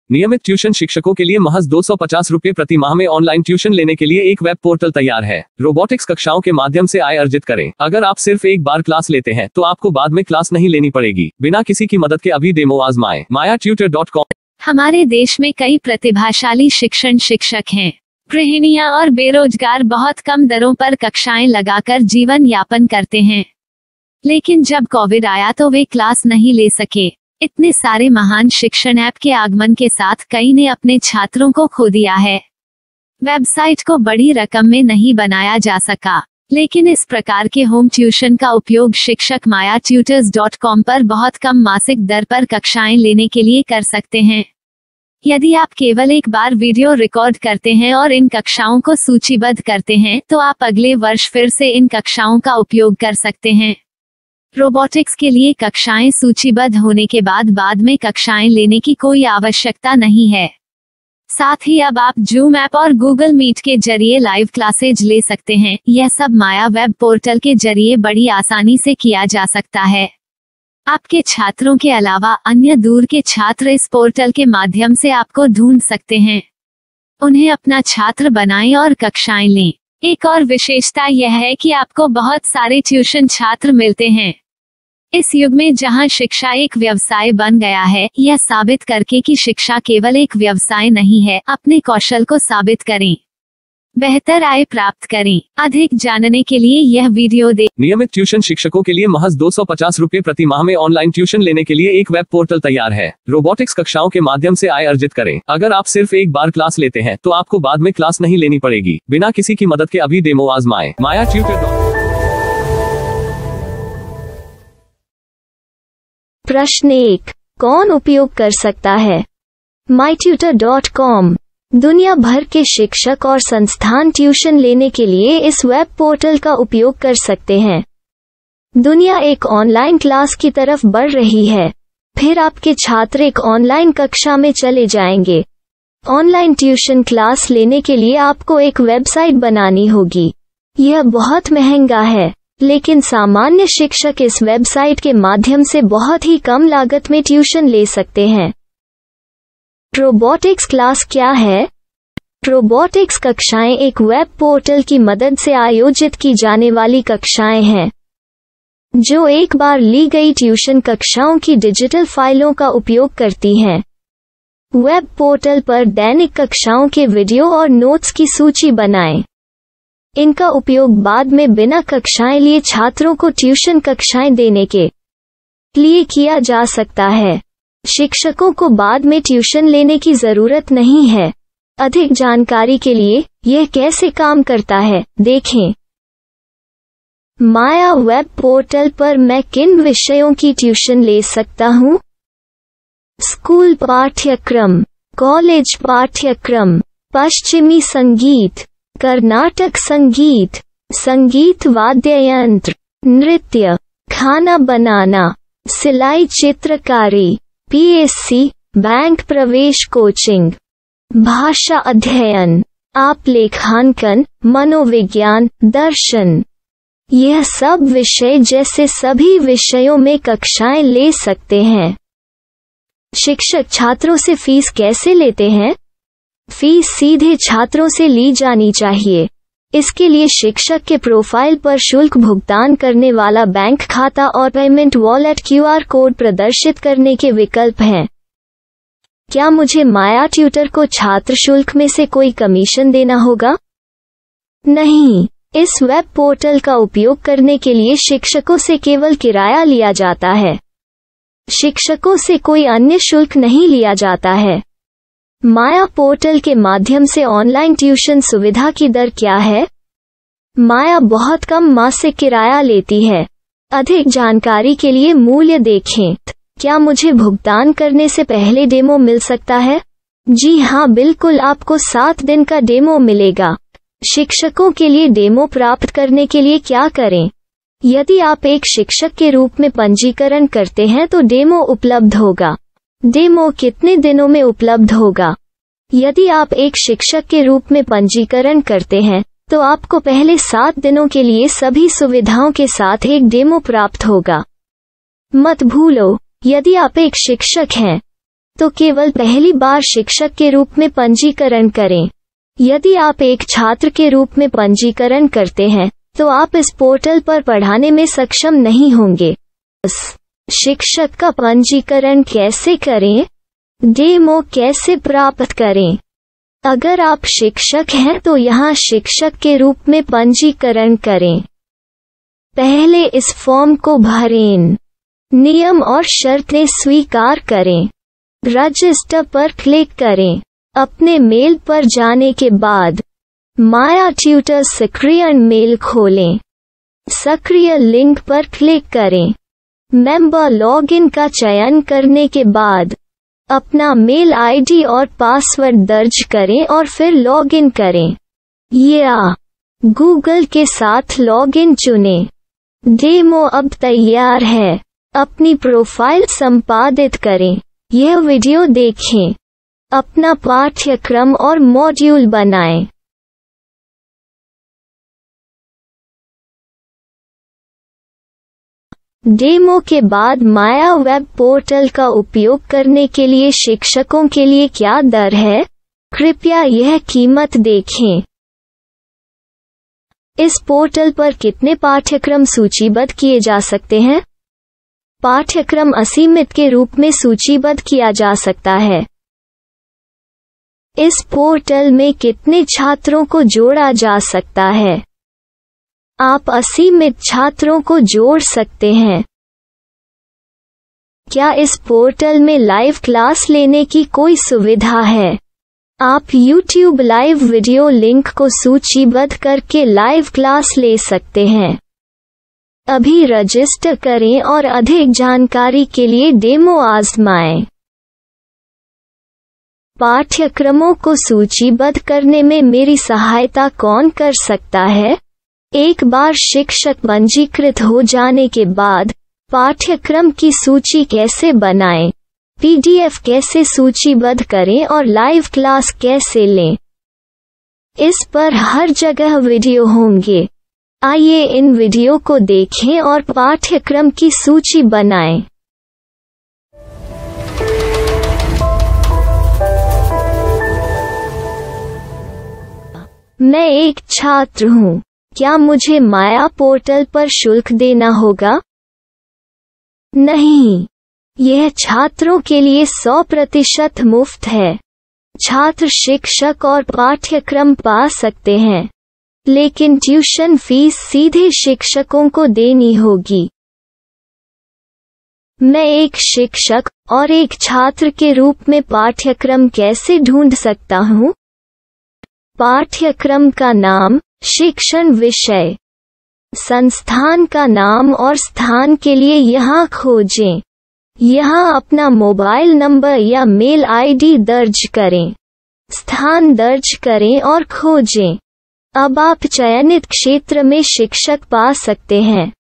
नियमित ट्यूशन शिक्षकों के लिए महज 250 रुपए प्रति माह में ऑनलाइन ट्यूशन लेने के लिए एक वेब पोर्टल तैयार है। रोबोटिक्स कक्षाओं के माध्यम से आय अर्जित करें। अगर आप सिर्फ एक बार क्लास लेते हैं तो आपको बाद में क्लास नहीं लेनी पड़ेगी। बिना किसी की मदद के अभी डेमो आजमाएं। MayaTutor.com। हमारे देश में कई प्रतिभाशाली शिक्षण शिक्षक हैं। गृहिणियां और बेरोजगार बहुत कम दरों पर कक्षाएं लगाकर जीवन यापन करते हैं, लेकिन जब कोविड आया तो वे क्लास नहीं ले सके। इतने सारे महान शिक्षण ऐप के आगमन के साथ कई ने अपने छात्रों को खो दिया है। वेबसाइट को बड़ी रकम में नहीं बनाया जा सका, लेकिन इस प्रकार के होम ट्यूशन का उपयोग शिक्षक MayaTutors.com पर बहुत कम मासिक दर पर कक्षाएं लेने के लिए कर सकते हैं। यदि आप केवल एक बार वीडियो रिकॉर्ड करते हैं और इन कक्षाओं को सूचीबद्ध करते हैं तो आप अगले वर्ष फिर से इन कक्षाओं का उपयोग कर सकते हैं। रोबोटिक्स के लिए कक्षाएं सूचीबद्ध होने के बाद में कक्षाएं लेने की कोई आवश्यकता नहीं है। साथ ही अब आप जूम ऐप और गूगल मीट के जरिए लाइव क्लासेज ले सकते हैं। यह सब माया वेब पोर्टल के जरिए बड़ी आसानी से किया जा सकता है। आपके छात्रों के अलावा अन्य दूर के छात्र इस पोर्टल के माध्यम से आपको ढूंढ सकते हैं। उन्हें अपना छात्र बनाएं और कक्षाएं लें। एक और विशेषता यह है कि आपको बहुत सारे ट्यूशन छात्र मिलते हैं। इस युग में जहां शिक्षा एक व्यवसाय बन गया है, यह साबित करके कि शिक्षा केवल एक व्यवसाय नहीं है, अपने कौशल को साबित करें, बेहतर आय प्राप्त करें। अधिक जानने के लिए यह वीडियो देखें। नियमित ट्यूशन शिक्षकों के लिए महज 250 रुपए प्रति माह में ऑनलाइन ट्यूशन लेने के लिए एक वेब पोर्टल तैयार है। रोबोटिक्स कक्षाओं के माध्यम से आय अर्जित करें। अगर आप सिर्फ एक बार क्लास लेते हैं तो आपको बाद में क्लास नहीं लेनी पड़ेगी। बिना किसी की मदद के अभी डेमो आजमाएं। MayaTutor। प्रश्न 1, कौन उपयोग कर सकता है? MyTutor.com। दुनिया भर के शिक्षक और संस्थान ट्यूशन लेने के लिए इस वेब पोर्टल का उपयोग कर सकते हैं। दुनिया एक ऑनलाइन क्लास की तरफ बढ़ रही है। फिर आपके छात्र एक ऑनलाइन कक्षा में चले जाएंगे। ऑनलाइन ट्यूशन क्लास लेने के लिए आपको एक वेबसाइट बनानी होगी। यह बहुत महंगा है, लेकिन सामान्य शिक्षक इस वेबसाइट के माध्यम से बहुत ही कम लागत में ट्यूशन ले सकते हैं। रोबोटिक्स क्लास क्या है? रोबोटिक्स कक्षाएं एक वेब पोर्टल की मदद से आयोजित की जाने वाली कक्षाएं हैं, जो एक बार ली गई ट्यूशन कक्षाओं की डिजिटल फाइलों का उपयोग करती हैं। वेब पोर्टल पर दैनिक कक्षाओं के वीडियो और नोट्स की सूची बनाएं। इनका उपयोग बाद में बिना कक्षाएं लिए छात्रों को ट्यूशन कक्षाएं देने के लिए किया जा सकता है। शिक्षकों को बाद में ट्यूशन लेने की जरूरत नहीं है। अधिक जानकारी के लिए यह कैसे काम करता है, देखें। माया वेब पोर्टल पर मैं किन विषयों की ट्यूशन ले सकता हूँ? स्कूल पाठ्यक्रम, कॉलेज पाठ्यक्रम, पश्चिमी संगीत, कर्नाटक संगीत, संगीत वाद्य यंत्र, नृत्य, खाना बनाना, सिलाई चित्रकारी, PSC, बैंक प्रवेश कोचिंग, भाषा अध्ययन, आप लेखांकन, मनोविज्ञान, दर्शन। यह सब विषय जैसे सभी विषयों में कक्षाएं ले सकते हैं। शिक्षक छात्रों से फीस कैसे लेते हैं? फीस सीधे छात्रों से ली जानी चाहिए। इसके लिए शिक्षक के प्रोफाइल पर शुल्क भुगतान करने वाला बैंक खाता और पेमेंट वॉलेट QR कोड प्रदर्शित करने के विकल्प हैं। क्या मुझे माया ट्यूटर को छात्र शुल्क में से कोई कमीशन देना होगा? नहीं, इस वेब पोर्टल का उपयोग करने के लिए शिक्षकों से केवल किराया लिया जाता है। शिक्षकों से कोई अन्य शुल्क नहीं लिया जाता है। माया पोर्टल के माध्यम से ऑनलाइन ट्यूशन सुविधा की दर क्या है? माया बहुत कम मासिक किराया लेती है। अधिक जानकारी के लिए मूल्य देखें। क्या मुझे भुगतान करने से पहले डेमो मिल सकता है? जी हाँ, बिल्कुल, आपको 7 दिन का डेमो मिलेगा। शिक्षकों के लिए डेमो प्राप्त करने के लिए क्या करें? यदि आप एक शिक्षक के रूप में पंजीकरण करते हैं तो डेमो उपलब्ध होगा। डेमो कितने दिनों में उपलब्ध होगा? यदि आप एक शिक्षक के रूप में पंजीकरण करते हैं तो आपको पहले 7 दिनों के लिए सभी सुविधाओं के साथ एक डेमो प्राप्त होगा। मत भूलो, यदि आप एक शिक्षक हैं तो केवल पहली बार शिक्षक के रूप में पंजीकरण करें। यदि आप एक छात्र के रूप में पंजीकरण करते हैं तो आप इस पोर्टल पर पढ़ाने में सक्षम नहीं होंगे। शिक्षक का पंजीकरण कैसे करें? डेमो कैसे प्राप्त करें? अगर आप शिक्षक हैं तो यहाँ शिक्षक के रूप में पंजीकरण करें। पहले इस फॉर्म को भरें। नियम और शर्तें स्वीकार करें। रजिस्टर पर क्लिक करें। अपने मेल पर जाने के बाद माया ट्यूटर सक्रिय मेल खोलें। सक्रिय लिंक पर क्लिक करें। मेंबर लॉगिन का चयन करने के बाद अपना मेल आईडी और पासवर्ड दर्ज करें और फिर लॉगिन करें या गूगल के साथ लॉगिन चुनें। डेमो अब तैयार है। अपनी प्रोफाइल संपादित करें। यह वीडियो देखें। अपना पाठ्यक्रम और मॉड्यूल बनाएं। डेमो के बाद माया वेब पोर्टल का उपयोग करने के लिए शिक्षकों के लिए क्या दर है? कृपया यह कीमत देखें। इस पोर्टल पर कितने पाठ्यक्रम सूचीबद्ध किए जा सकते हैं? पाठ्यक्रम असीमित के रूप में सूचीबद्ध किया जा सकता है। इस पोर्टल में कितने छात्रों को जोड़ा जा सकता है? आप असीमित छात्रों को जोड़ सकते हैं। क्या इस पोर्टल में लाइव क्लास लेने की कोई सुविधा है? आप YouTube लाइव वीडियो लिंक को सूचीबद्ध करके लाइव क्लास ले सकते हैं। अभी रजिस्टर करें और अधिक जानकारी के लिए डेमो आजमाएं। पाठ्यक्रमों को सूचीबद्ध करने में मेरी सहायता कौन कर सकता है? एक बार शिक्षक पंजीकृत हो जाने के बाद पाठ्यक्रम की सूची कैसे बनाएं, PDF कैसे सूचीबद्ध करें और लाइव क्लास कैसे लें, इस पर हर जगह वीडियो होंगे। आइए इन वीडियो को देखें और पाठ्यक्रम की सूची बनाएं। मैं एक छात्र हूँ। क्या मुझे माया पोर्टल पर शुल्क देना होगा? नहीं, यह छात्रों के लिए 100% मुफ्त है। छात्र शिक्षक और पाठ्यक्रम पा सकते हैं, लेकिन ट्यूशन फीस सीधे शिक्षकों को देनी होगी। मैं एक शिक्षक और एक छात्र के रूप में पाठ्यक्रम कैसे ढूंढ सकता हूँ? पाठ्यक्रम का नाम, शिक्षण विषय, संस्थान का नाम और स्थान के लिए यहाँ खोजें। यहाँ अपना मोबाइल नंबर या मेल आईडी दर्ज करें। स्थान दर्ज करें और खोजें। अब आप चयनित क्षेत्र में शिक्षक पा सकते हैं।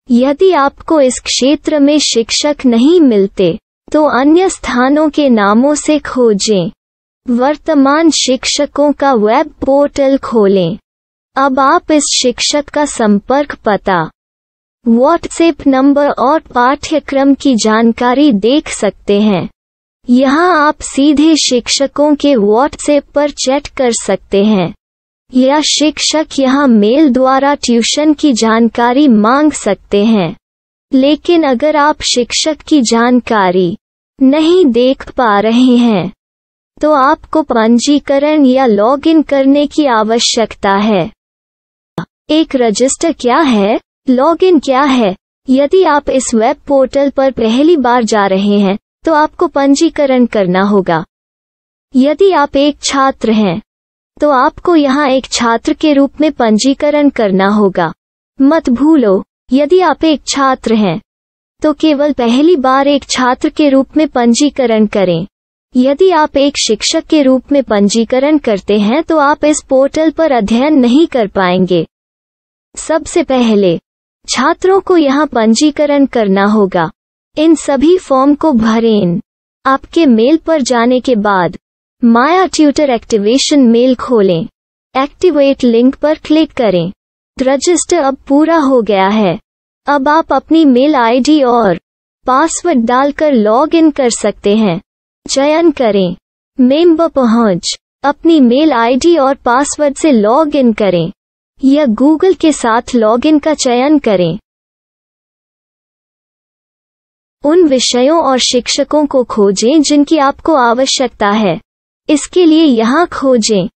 यदि आपको इस क्षेत्र में शिक्षक नहीं मिलते, तो अन्य स्थानों के नामों से खोजें। वर्तमान शिक्षकों का वेब पोर्टल खोलें। अब आप इस शिक्षक का संपर्क पता, व्हाट्सएप नंबर और पाठ्यक्रम की जानकारी देख सकते हैं। यहाँ आप सीधे शिक्षकों के व्हाट्सएप पर चैट कर सकते हैं या शिक्षक यहाँ मेल द्वारा ट्यूशन की जानकारी मांग सकते हैं। लेकिन अगर आप शिक्षक की जानकारी नहीं देख पा रहे हैं, तो आपको पंजीकरण या लॉगिन करने की आवश्यकता है। एक रजिस्टर क्या है? लॉगिन क्या है? यदि आप इस वेब पोर्टल पर पहली बार जा रहे हैं, तो आपको पंजीकरण करना होगा। यदि आप एक छात्र हैं, तो आपको यहाँ एक छात्र के रूप में पंजीकरण करना होगा। मत भूलो, यदि आप एक छात्र हैं, तो केवल पहली बार एक छात्र के रूप में पंजीकरण करें। यदि आप एक शिक्षक के रूप में पंजीकरण करते हैं तो आप इस पोर्टल पर अध्ययन नहीं कर पाएंगे। सबसे पहले छात्रों को यहाँ पंजीकरण करना होगा। इन सभी फॉर्म को भरें। आपके मेल पर जाने के बाद माया ट्यूटर एक्टिवेशन मेल खोलें। एक्टिवेट लिंक पर क्लिक करें। रजिस्टर अब पूरा हो गया है। अब आप अपनी मेल आईडी और पासवर्ड डालकर लॉग इन कर सकते हैं। चयन करें। मेंबर पहुंच। अपनी मेल आईडी और पासवर्ड से लॉग इन करें या गूगल के साथ लॉगिन का चयन करें। उन विषयों और शिक्षकों को खोजें जिनकी आपको आवश्यकता है। इसके लिए यहाँ खोजें।